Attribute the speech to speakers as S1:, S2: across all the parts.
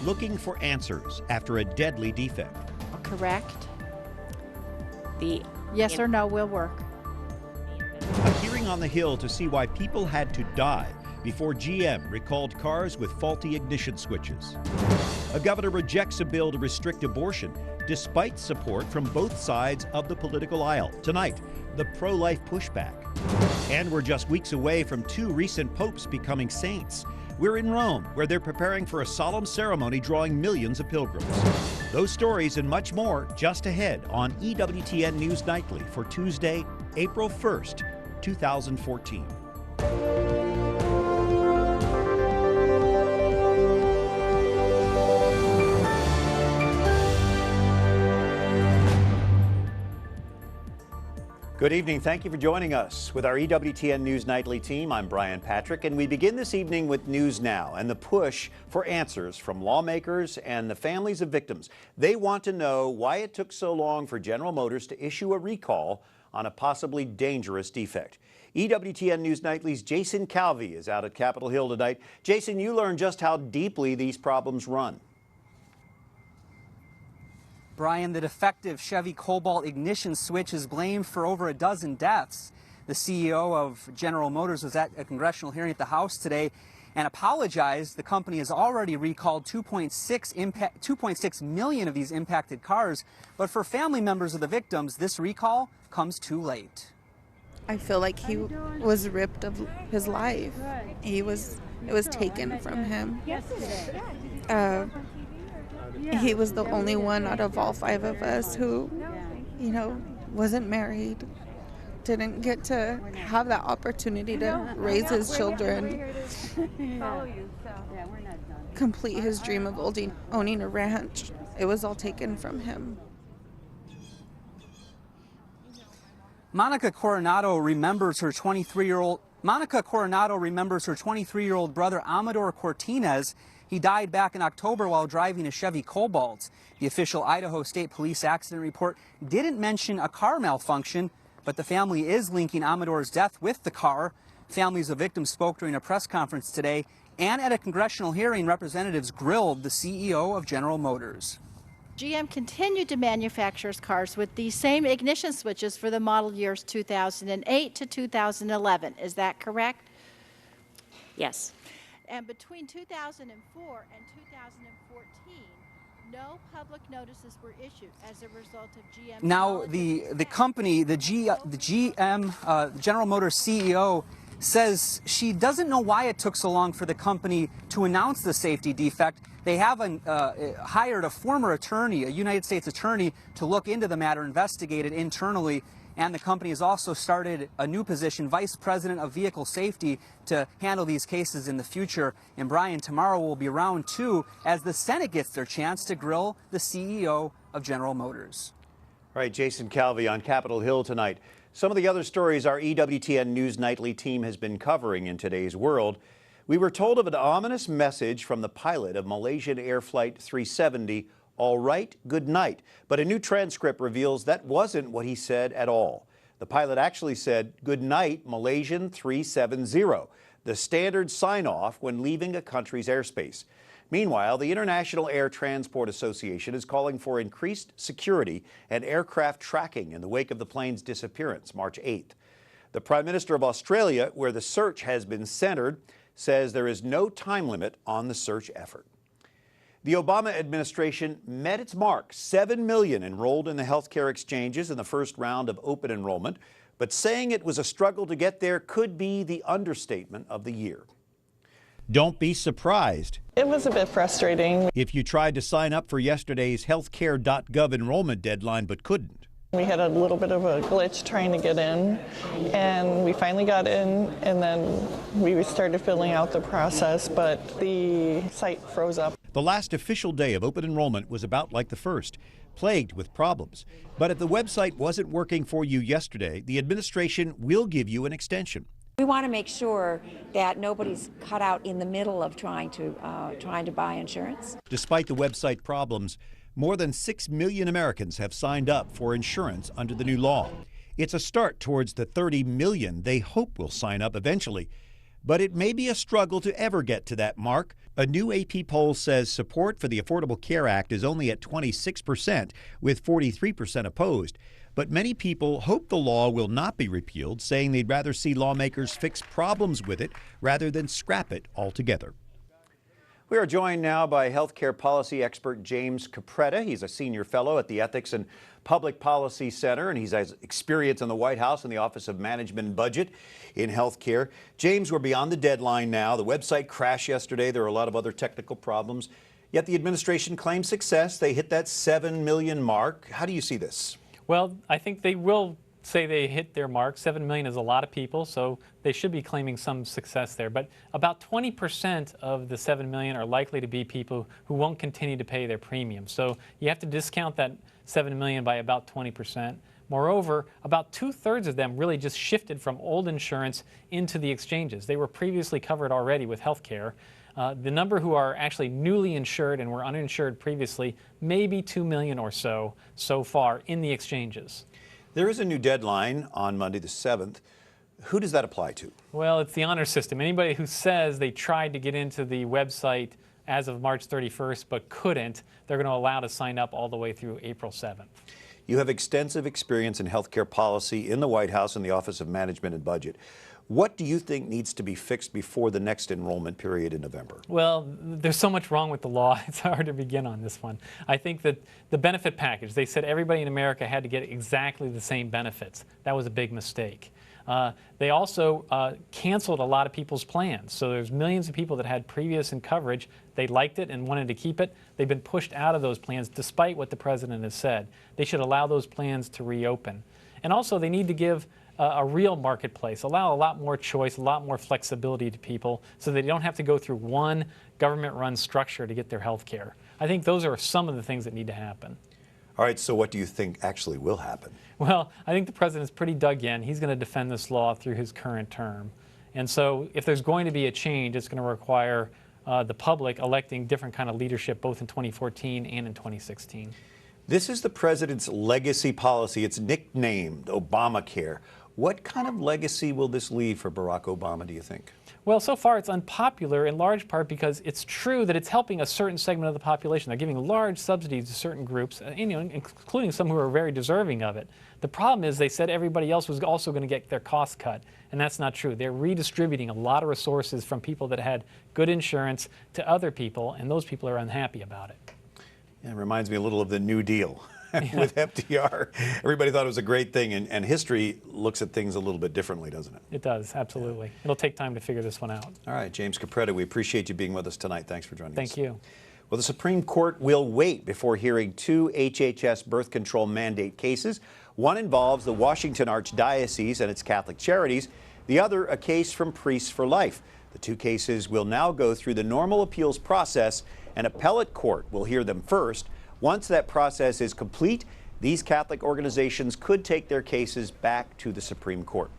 S1: looking for answers after a deadly defect.
S2: Correct.
S3: The
S2: Yes or no will work.
S1: A hearing on the Hill to see why people had to die before GM recalled cars with faulty ignition switches. A governor rejects a bill to restrict abortion despite support from both sides of the political aisle. Tonight, the pro-life pushback. And we're just weeks away from two recent popes becoming saints. We're in Rome, where they're preparing for a solemn ceremony drawing millions of pilgrims. Those stories and much more just ahead on EWTN News Nightly for Tuesday, April 1st, 2014. Good evening. Thank you for joining us. With our EWTN News Nightly team, I'm Brian Patrick, and we begin this evening with News Now and the push for answers from lawmakers and the families of victims. They want to know why it took so long for General Motors to issue a recall on a possibly dangerous defect. EWTN News Nightly's Jason Calvi is out at Capitol Hill tonight. Jason, you learned just how deeply these problems run.
S4: Brian, the defective Chevy Cobalt ignition switch is blamed for over a dozen deaths. The CEO of General Motors was at a congressional hearing at the House today and apologized. The company has already recalled 2.6 million of these impacted cars. But for family members of the victims, this recall comes too late.
S5: I feel like he was ripped of his life. It was taken from him. He was the only one out of all five of us who, wasn't married, didn't get to have that opportunity to raise his children, complete his dream of owning a ranch. It was all taken from him.
S4: Monica Coronado remembers her 23-year-old brother Amador Cortinez. He died back in October while driving a Chevy Cobalt. The official Idaho State Police accident report didn't mention a car malfunction, but the family is linking Amador's death with the car. Families of victims spoke during a press conference today, and at a congressional hearing, representatives grilled the CEO of General Motors.
S2: GM continued to manufacture cars with these same ignition switches for the model years 2008 to 2011. Is that correct?
S3: yes.
S2: And between 2004 and 2014, no public notices were issued as a result of GM.
S4: Now, the company, the GM, General Motors CEO, says she doesn't know why it took so long for the company to announce the safety defect. They haven't hired a former attorney, a United States attorney, to look into the matter, investigate it internally. And the company has also started a new position, Vice President of Vehicle Safety, to handle these cases in the future. And Brian, tomorrow will be round two as the Senate gets their chance to grill the CEO of General Motors.
S1: All right, Jason Calvi on Capitol Hill tonight. Some of the other stories our EWTN News Nightly team has been covering in today's world. We were told of an ominous message from the pilot of Malaysian Air Flight 370, "All right, good night." But a new transcript reveals that wasn't what he said at all. The pilot actually said, "Good night, Malaysian 370, the standard sign-off when leaving a country's airspace. Meanwhile, the International Air Transport Association is calling for increased security and aircraft tracking in the wake of the plane's disappearance March 8th. The Prime Minister of Australia, where the search has been centered, says there is no time limit on the search effort. The Obama administration met its mark, 7 million enrolled in the healthcare exchanges in the first round of open enrollment, but saying it was a struggle to get there could be the understatement of the year. Don't be surprised.
S6: It was a bit frustrating.
S1: If you tried to sign up for yesterday's healthcare.gov enrollment deadline but couldn't.
S6: We had a little bit of a glitch trying to get in, and we finally got in, and then we started filling out the process, but the site froze up.
S1: The last official day of open enrollment was about like the first, plagued with problems. But if the website wasn't working for you yesterday, the administration will give you an extension.
S7: We want to make sure that nobody's cut out in the middle of trying to buy insurance.
S1: Despite the website problems, more than 6 million Americans have signed up for insurance under the new law. It's a start towards the 30 million they hope will sign up eventually. But it may be a struggle to ever get to that mark A new AP poll says support for the Affordable Care Act is only at 26%, with 43% opposed. But many people hope the law will not be repealed, saying they'd rather see lawmakers fix problems with it rather than scrap it altogether. We are joined now by healthcare policy expert James Capretta. He's a senior fellow at the Ethics and Public Policy Center, and he has experience in the White House in the Office of Management and Budget in healthcare. James, we're beyond the deadline now. The website crashed yesterday. There are a lot of other technical problems. Yet the administration claims success. They hit that 7 million mark. How do you see this?
S8: Well, I think they will say they hit their mark. 7 million is a lot of people, so they should be claiming some success there. But about 20% of the 7 million are likely to be people who won't continue to pay their premium. So you have to discount that 7 million by about 20%. Moreover, about 2/3 of them really just shifted from old insurance into the exchanges. They were previously covered already with health care. The number who are actually newly insured and were uninsured previously may be 2 million or so far in the exchanges.
S1: There is a new deadline on Monday the 7th. Who does that apply to?
S8: Well, it's the honor system. Anybody who says they tried to get into the website as of March 31st but couldn't, they're going to allow to sign up all the way through April 7th.
S1: You have extensive experience in healthcare policy in the White House and the Office of Management and Budget. What do you think needs to be fixed before the next enrollment period in November?
S8: Well, there's so much wrong with the law, it's hard to begin on this one. I think that the benefit package, they said everybody in America had to get exactly the same benefits. That was a big mistake. They also canceled a lot of people's plans. So there's millions of people that had previous coverage. They liked it and wanted to keep it. They've been pushed out of those plans despite what the president has said. They should allow those plans to reopen. And also they need to give a real marketplace, allow a lot more choice, a lot more flexibility to people so they don't have to go through one government-run structure to get their health care. I think those are some of the things that need to happen.
S1: All right, so what do you think actually will happen?
S8: Well, I think the president's pretty dug in. He's going to defend this law through his current term. And so if there's going to be a change, it's going to require the public electing different kind of leadership both in 2014 and in 2016.
S1: This is the president's legacy policy. It's nicknamed Obamacare. What kind of legacy will this leave for Barack Obama, do you think?
S8: Well, so far it's unpopular in large part because it's true that it's helping a certain segment of the population. They're giving large subsidies to certain groups, including some who are very deserving of it. The problem is they said everybody else was also going to get their costs cut, and that's not true. They're redistributing a lot of resources from people that had good insurance to other people, and those people are unhappy about it.
S1: Yeah, it reminds me a little of the New Deal. With FDR. Everybody thought it was a great thing, and history looks at things a little bit differently, doesn't it?
S8: It does, absolutely. It'll take time to figure this one out.
S1: All right, James Capretta, we appreciate you being with us tonight. Thanks for joining us.
S8: Thank you.
S1: Well, the Supreme Court will wait before hearing two HHS birth control mandate cases. One involves the Washington Archdiocese and its Catholic Charities. The other, a case from Priests for Life. The two cases will now go through the normal appeals process. An appellate court will hear them first. Once that process is complete, these Catholic organizations could take their cases back to the Supreme Court.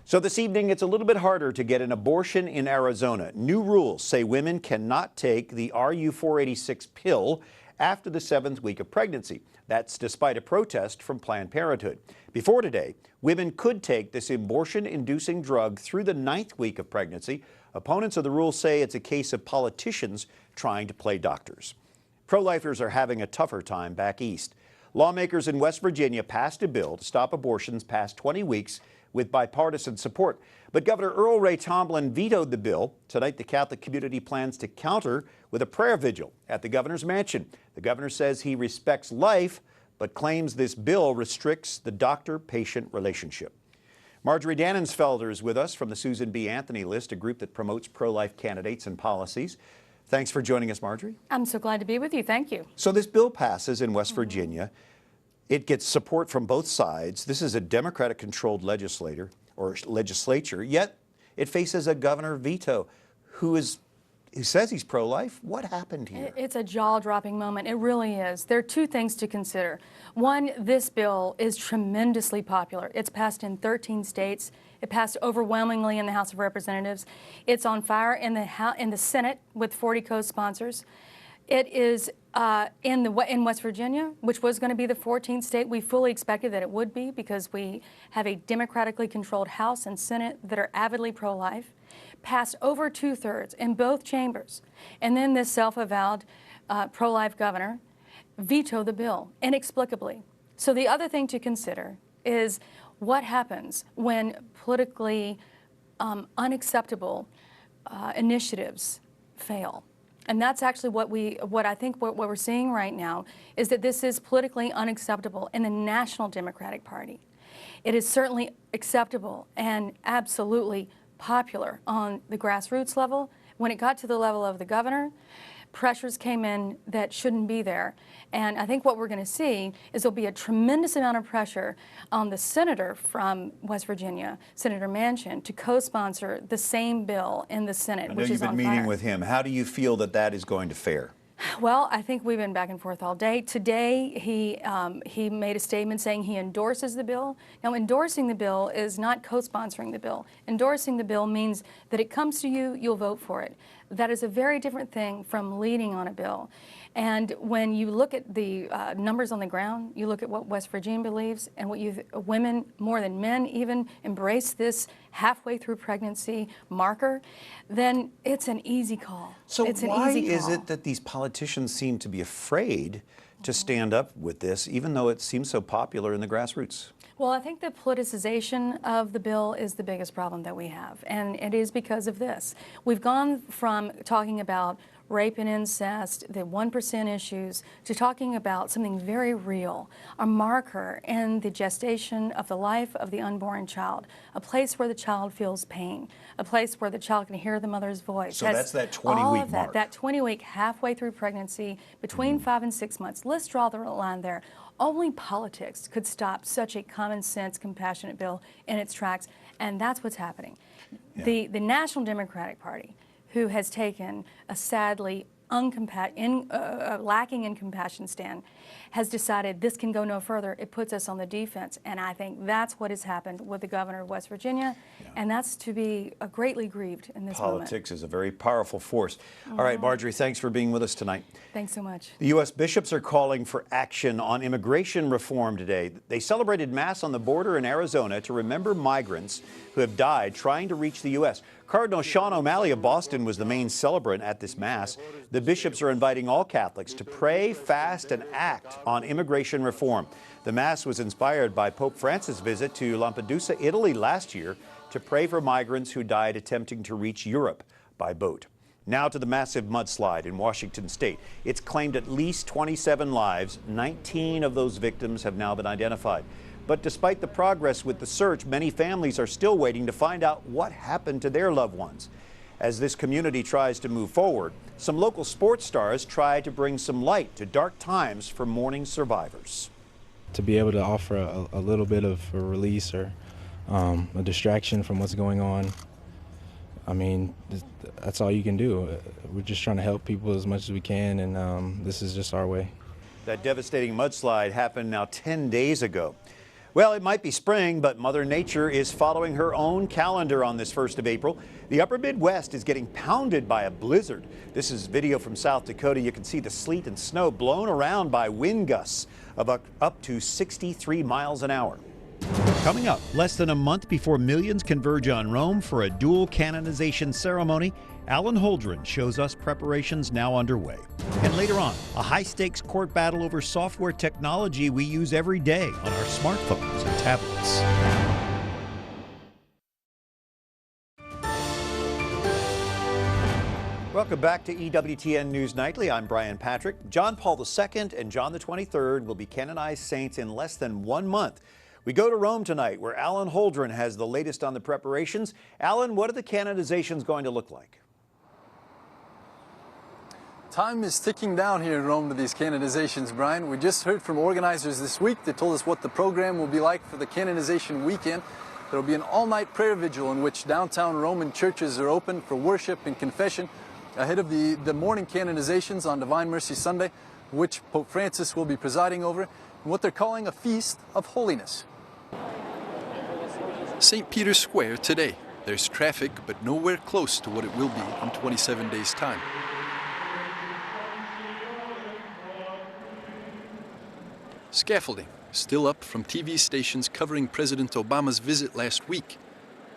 S1: So this evening, it's a little bit harder to get an abortion in Arizona. New rules say women cannot take the RU486 pill after the 7th week of pregnancy. That's despite a protest from Planned Parenthood. Before today, women could take this abortion-inducing drug through the 9th week of pregnancy. Opponents of the rule say it's a case of politicians trying to play doctors. Pro-lifers are having a tougher time back east. Lawmakers in West Virginia passed a bill to stop abortions past 20 weeks with bipartisan support. But Governor Earl Ray Tomblin vetoed the bill. Tonight, the Catholic community plans to counter with a prayer vigil at the governor's mansion. The governor says he respects life, but claims this bill restricts the doctor-patient relationship. Marjorie Dannenfelser is with us from the Susan B. Anthony List, a group that promotes pro-life candidates and policies. Thanks for joining us, Marjorie.
S9: I'm so glad to be with you. Thank you.
S1: So this bill passes in West Virginia. It gets support from both sides. This is a Democratic-controlled legislature, yet it faces a governor veto who says he's pro-life. What happened here?
S9: It's a jaw-dropping moment. It really is. There are two things to consider. One, this bill is tremendously popular. It's passed in 13 states. It passed overwhelmingly in the House of Representatives. It's on fire in the Senate with 40 co-sponsors. It is in West Virginia, which was going to be the 14th state. We fully expected that it would be because we have a democratically controlled House and Senate that are avidly pro-life. passed over 2/3 in both chambers. And then this self-avowed pro-life governor vetoed the bill inexplicably. So the other thing to consider is what happens when politically unacceptable initiatives fail. And that's actually what we're seeing right now is that this is politically unacceptable in the National Democratic Party. It is certainly acceptable and absolutely popular on the grassroots level. When it got to the level of the governor, pressures came in that shouldn't be there. And I think what we're going to see is there'll be a tremendous amount of pressure on the senator from West Virginia, Senator Manchin, to co-sponsor the same bill in the Senate, which is on fire.
S1: I know you've been meeting with him. How do you feel that that is going to fare?
S9: Well, I think we've been back and forth all day. Today, he made a statement saying he endorses the bill. Now, endorsing the bill is not co-sponsoring the bill. Endorsing the bill means that it comes to you, you'll vote for it. That is a very different thing from leading on a bill. And when you look at the numbers on the ground, you look at what West Virginia believes and what women, more than men even, embrace this halfway through pregnancy marker, then it's an easy call.
S1: So
S9: it's
S1: why
S9: an easy
S1: is
S9: call.
S1: it that these politicians seem to be afraid to stand up with this, even though it seems so popular in the grassroots?
S9: Well, I think the politicization of the bill is the biggest problem that we have, and it is because of this. We've gone from talking about rape and incest, the 1% issues, to talking about something very real, a marker in the gestation of the life of the unborn child, a place where the child feels pain, a place where the child can hear the mother's voice.
S1: So that's that 20-week mark.
S9: That 20-week halfway through pregnancy, between 5 and 6 months. Let's draw the line there. Only politics could stop such a common sense, compassionate bill in its tracks, and that's what's happening.
S1: Yeah.
S9: The National Democratic Party, who has taken a sadly lacking in compassion stand, has decided this can go no further. It puts us on the defense, and I think that's what has happened with the governor of West Virginia, and that's to be greatly grieved in this moment.
S1: Politics is a very powerful force. All right, Marjorie, thanks for being with us tonight.
S9: Thanks so much.
S1: The U.S. bishops are calling for action on immigration reform today. They celebrated Mass on the border in Arizona to remember migrants who have died trying to reach the U.S. Cardinal Sean O'Malley of Boston was the main celebrant at this Mass. The bishops are inviting all Catholics to pray, fast, and act on immigration reform. The Mass was inspired by Pope Francis' visit to Lampedusa, Italy last year to pray for migrants who died attempting to reach Europe by boat. Now to the massive mudslide in Washington state. It's claimed at least 27 lives. 19 of those victims have now been identified. But despite the progress with the search, many families are still waiting to find out what happened to their loved ones. As this community tries to move forward, some local sports stars try to bring some light to dark times for mourning survivors.
S10: To be able to offer a little bit of a release or a distraction from what's going on, I mean, that's all you can do. We're just trying to help people as much as we can, and this is just our way.
S1: That devastating mudslide happened now 10 days ago. Well, it might be spring, but Mother Nature is following her own calendar on this 1st of April. The upper Midwest is getting pounded by a blizzard. This is video from South Dakota. You can see the sleet and snow blown around by wind gusts of up to 63 miles an hour. Coming up, less than a month before millions converge on Rome for a dual canonization ceremony, Alan Holdren shows us preparations now underway. And later on, a high-stakes court battle over software technology we use every day on our smartphones and tablets. Welcome back to EWTN News Nightly. I'm Brian Patrick. John Paul II and John the 23rd will be canonized saints in less than 1 month. We go to Rome tonight, where Alan Holdren has the latest on the preparations. Alan, what are the canonizations going to look like?
S11: Time is ticking down here in Rome to these canonizations, Brian. We just heard from organizers this week. They told us what the program will be like for the canonization weekend. There will be an all-night prayer vigil in which downtown Roman churches are open for worship and confession ahead of the morning canonizations on Divine Mercy Sunday, which Pope Francis will be presiding over, and what they're calling a Feast of Holiness. St. Peter's Square today. There's traffic, but nowhere close to what it will be in 27 days' time. Scaffolding still up from TV stations covering President Obama's visit last week.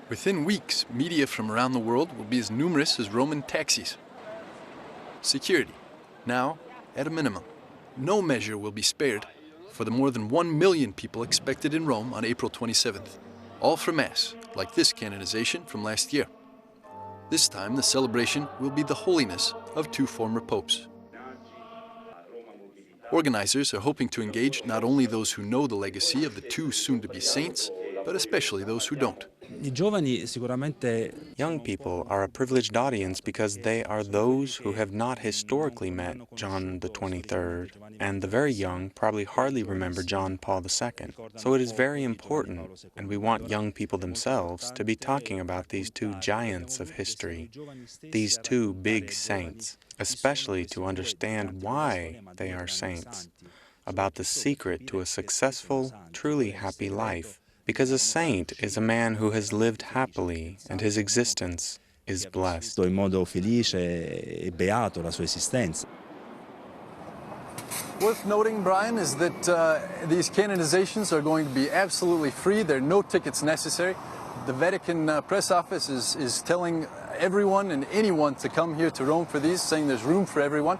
S11: Within weeks, media from around the world will be as numerous as Roman taxis. Security, now at a minimum. No measure will be spared for the more than 1 million people expected in Rome on April 27th. All for Mass, like this canonization from last year. This time, the celebration will be the holiness of 2 former popes. Organizers are hoping to engage not only those who know the legacy of the 2 soon-to-be saints, but especially those who don't.
S12: Young people are a privileged audience because they are those who have not historically met John the 23rd, and the very young probably hardly remember John Paul II. So it is very important, and we want young people themselves to be talking about these 2 giants of history, these 2 big saints, especially to understand why they are saints, about the secret to a successful, truly happy life. Because a saint is a man who has lived happily and his existence is blessed.
S13: In modo felice e beato la sua esistenza.
S11: Worth noting, Brian, is that these canonizations are going to be absolutely free. There are no tickets necessary. The Vatican press office is telling everyone and anyone to come here to Rome for these, saying there's room for everyone.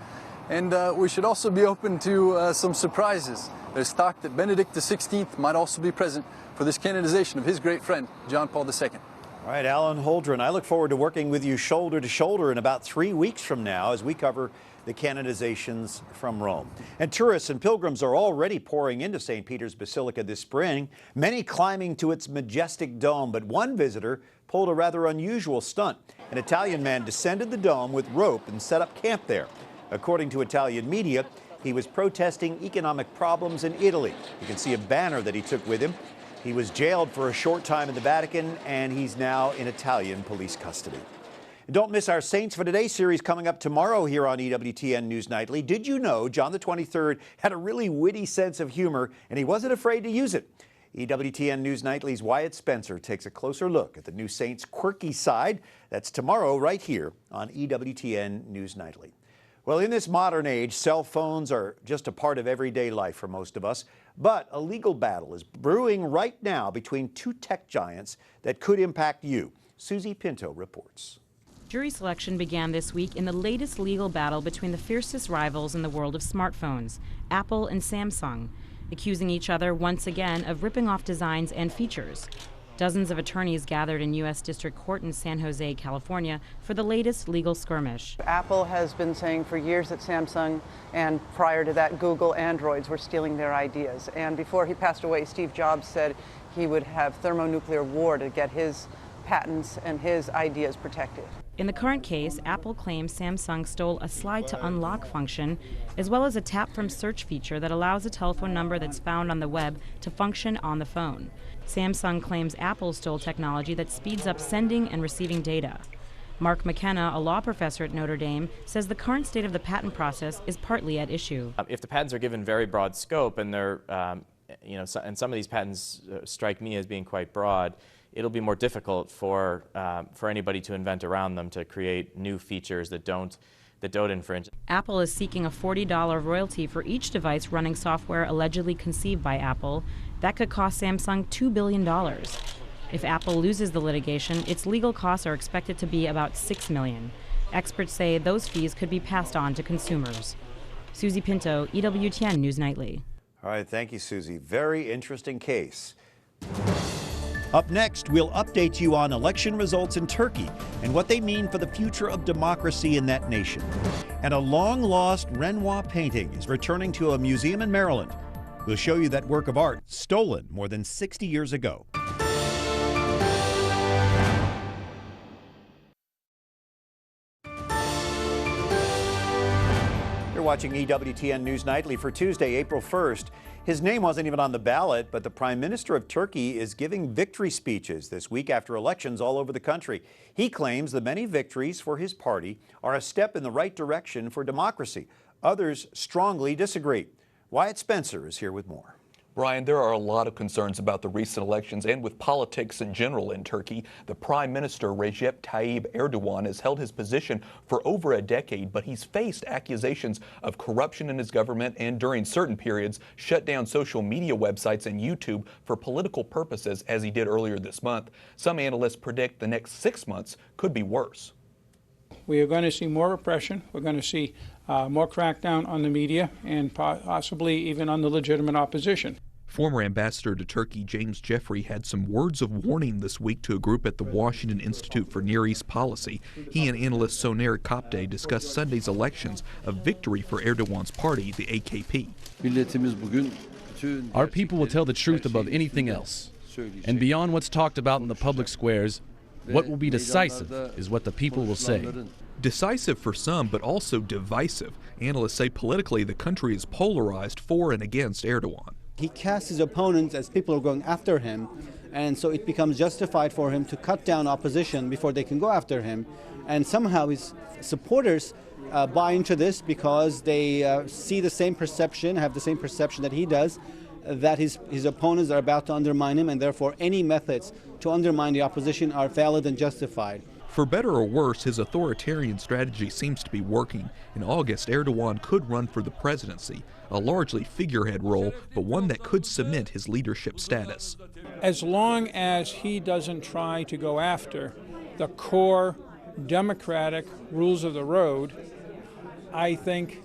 S11: And we should also be open to some surprises. There's talk that Benedict XVI might also be present for this canonization of his great friend, John Paul II.
S1: All right, Alan Holdren, I look forward to working with you shoulder to shoulder in about 3 weeks from now as we cover the canonizations from Rome. And tourists and pilgrims are already pouring into St. Peter's Basilica this spring, many climbing to its majestic dome. But one visitor pulled a rather unusual stunt. An Italian man descended the dome with rope and set up camp there. According to Italian media, he was protesting economic problems in Italy. You can see a banner that he took with him. He was jailed for a short time in the Vatican, and he's now in Italian police custody. Don't miss our Saints for Today series coming up tomorrow here on EWTN News Nightly. Did you know John the 23rd had a really witty sense of humor, and he wasn't afraid to use it? EWTN News Nightly's Wyatt Spencer takes a closer look at the new saint's quirky side. That's tomorrow right here on EWTN News Nightly. Well, in this modern age, cell phones are just a part of everyday life for most of us. But a legal battle is brewing right now between 2 tech giants that could impact you. Susie Pinto reports.
S14: Jury selection began this week in the latest legal battle between the fiercest rivals in the world of smartphones, Apple and Samsung, accusing each other once again of ripping off designs and features. Dozens of attorneys gathered in U.S. District Court in San Jose, California, for the latest legal skirmish.
S15: Apple has been saying for years that Samsung and prior to that Google Androids were stealing their ideas. And before he passed away, Steve Jobs said he would have thermonuclear war to get his patents and his ideas protected.
S14: In the current case, Apple claims Samsung stole a slide to unlock function, as well as a tap from search feature that allows a telephone number that's found on the web to function on the phone. Samsung claims Apple stole technology that speeds up sending and receiving data. Mark McKenna, a law professor at Notre Dame, says the current state of the patent process is partly at issue.
S16: If the patents are given very broad scope, and they're, and some of these patents strike me as being quite broad, it'll be more difficult for anybody to invent around them to create new features that don't infringe.
S14: Apple is seeking a $40 royalty for each device running software allegedly conceived by Apple. That could cost Samsung $2 billion. If Apple loses the litigation, its legal costs are expected to be about $6 million. Experts say those fees could be passed on to consumers. Susie Pinto, EWTN News Nightly.
S1: All right, thank you, Susie. Very interesting case. Up next, we'll update you on election results in Turkey and what they mean for the future of democracy in that nation. And a long-lost Renoir painting is returning to a museum in Maryland. We'll show you that work of art stolen more than 60 years ago. You're watching EWTN News Nightly for Tuesday, April 1st. His name wasn't even on the ballot, but the Prime Minister of Turkey is giving victory speeches this week after elections all over the country. He claims the many victories for his party are a step in the right direction for democracy. Others strongly disagree. Wyatt Spencer is here with more.
S17: Brian, there are a lot of concerns about the recent elections and with politics in general in Turkey. The Prime Minister Recep Tayyip Erdogan has held his position for over a decade, but he's faced accusations of corruption in his government and during certain periods shut down social media websites and YouTube for political purposes, as he did earlier this month. Some analysts predict the next 6 months could be worse.
S18: We are going to see more repression. We're going to see more crackdown on the media and possibly even on the legitimate opposition.
S19: Former ambassador to Turkey James Jeffrey had some words of warning this week to a group at the Washington Institute for Near East Policy. He and analyst Soner Kapte discussed Sunday's elections, a victory for Erdogan's party, the AKP.
S20: Our people will tell the truth above anything else. And beyond what's talked about in the public squares, what will be decisive is what the people will say.
S19: Decisive for some, but also divisive. Analysts say politically the country is polarized for and against Erdogan.
S21: He casts his opponents as people are going after him, and so it becomes justified for him to cut down opposition before they can go after him. And somehow his supporters buy into this because they see the same perception, have the same perception that he does, that his opponents are about to undermine him, and therefore any methods to undermine the opposition are valid and justified.
S19: For better or worse, his authoritarian strategy seems to be working. In August, Erdogan could run for the presidency, a largely figurehead role, but one that could cement his leadership status.
S18: As long as he doesn't try to go after the core democratic rules of the road, I think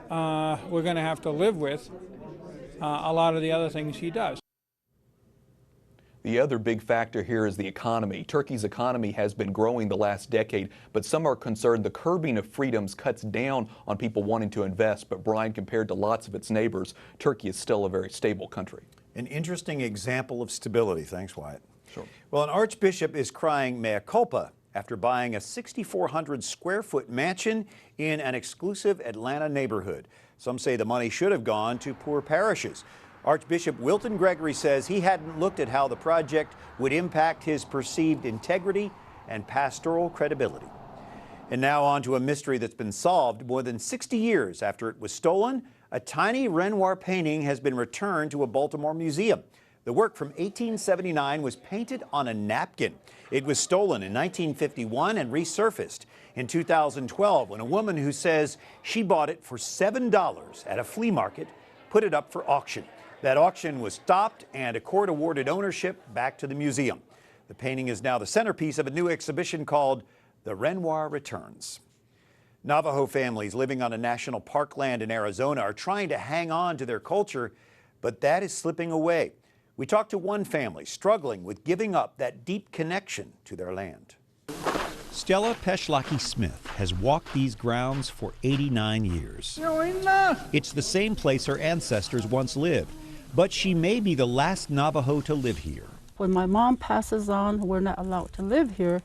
S18: we're going to have to live with a lot of the other things he does.
S17: The other big factor here is the economy. Turkey's economy has been growing the last decade, but some are concerned the curbing of freedoms cuts down on people wanting to invest. But Brian, compared to lots of its neighbors, Turkey is still a very stable country.
S1: An interesting example of stability. Thanks, Wyatt.
S17: Sure.
S1: Well, an archbishop is crying mea culpa after buying a 6,400 square foot mansion in an exclusive Atlanta neighborhood. Some say the money should have gone to poor parishes. Archbishop Wilton Gregory says he hadn't looked at how the project would impact his perceived integrity and pastoral credibility. And now on to a mystery that's been solved more than 60 years after it was stolen. A tiny Renoir painting has been returned to a Baltimore museum. The work from 1879 was painted on a napkin. It was stolen in 1951 and resurfaced in 2012 when a woman who says she bought it for $7 at a flea market put it up for auction. That auction was stopped and a court awarded ownership back to the museum. The painting is now the centerpiece of a new exhibition called The Renoir Returns. Navajo families living on a national park land in Arizona are trying to hang on to their culture, but that is slipping away. We talked to one family struggling with giving up that deep connection to their land. Stella Peshlaki-Smith has walked these grounds for 89 years. It's the same place her ancestors once lived, but she may be the last Navajo to live here.
S22: When my mom passes on, we're not allowed to live here,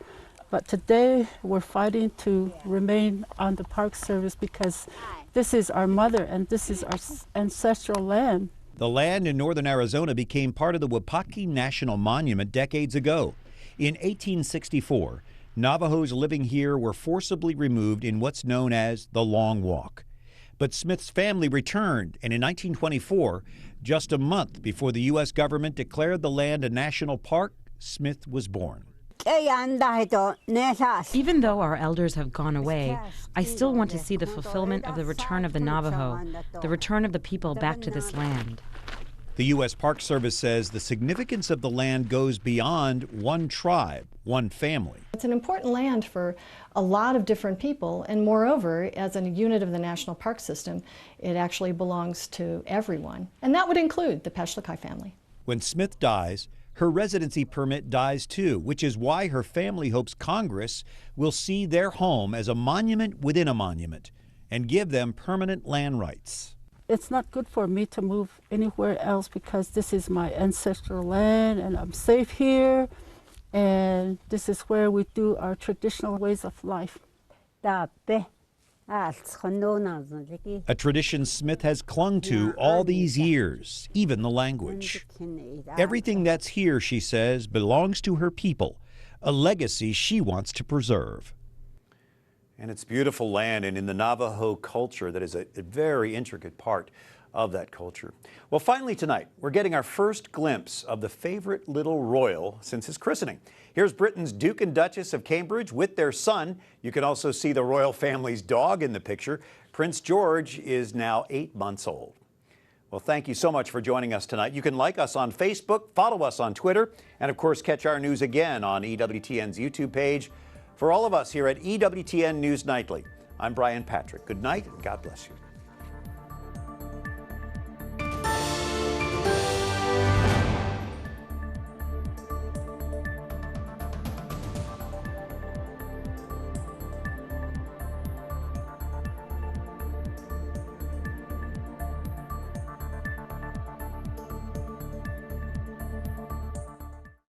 S22: but today we're fighting to remain on the Park Service because this is our mother and this is our ancestral land.
S1: The land in northern Arizona became part of the Wapaki National Monument decades ago. In 1864, Navajos living here were forcibly removed in what's known as the Long Walk. But Smith's family returned, and in 1924, just a month before the U.S. government declared the land a national park, Smith was born.
S14: Even though our elders have gone away, I still want to see the fulfillment of the return of the Navajo, the return of the people back to this land.
S1: The U.S. Park Service says the significance of the land goes beyond one tribe, one family.
S23: It's an important land for a lot of different people, and moreover, as a unit of the National Park System, it actually belongs to everyone, and that would include the Peshlaki family.
S1: When Smith dies, her residency permit dies too, which is why her family hopes Congress will see their home as a monument within a monument and give them permanent land rights.
S22: It's not good for me to move anywhere else because this is my ancestral land and I'm safe here, and this is where we do our traditional ways of life.
S1: A tradition Smith has clung to all these years, even the language. Everything that's here, she says, belongs to her people, a legacy she wants to preserve. And it's beautiful land, and in the Navajo culture, that is a very intricate part of that culture. Well, finally tonight, we're getting our first glimpse of the favorite little royal since his christening. Here's Britain's Duke and Duchess of Cambridge with their son. You can also see the royal family's dog in the picture. Prince George is now 8 months old. Well, thank you so much for joining us tonight. You can like us on Facebook, follow us on Twitter, and of course catch our news again on EWTN's YouTube page. For all of us here at EWTN News Nightly, I'm Brian Patrick. Good night and God bless you.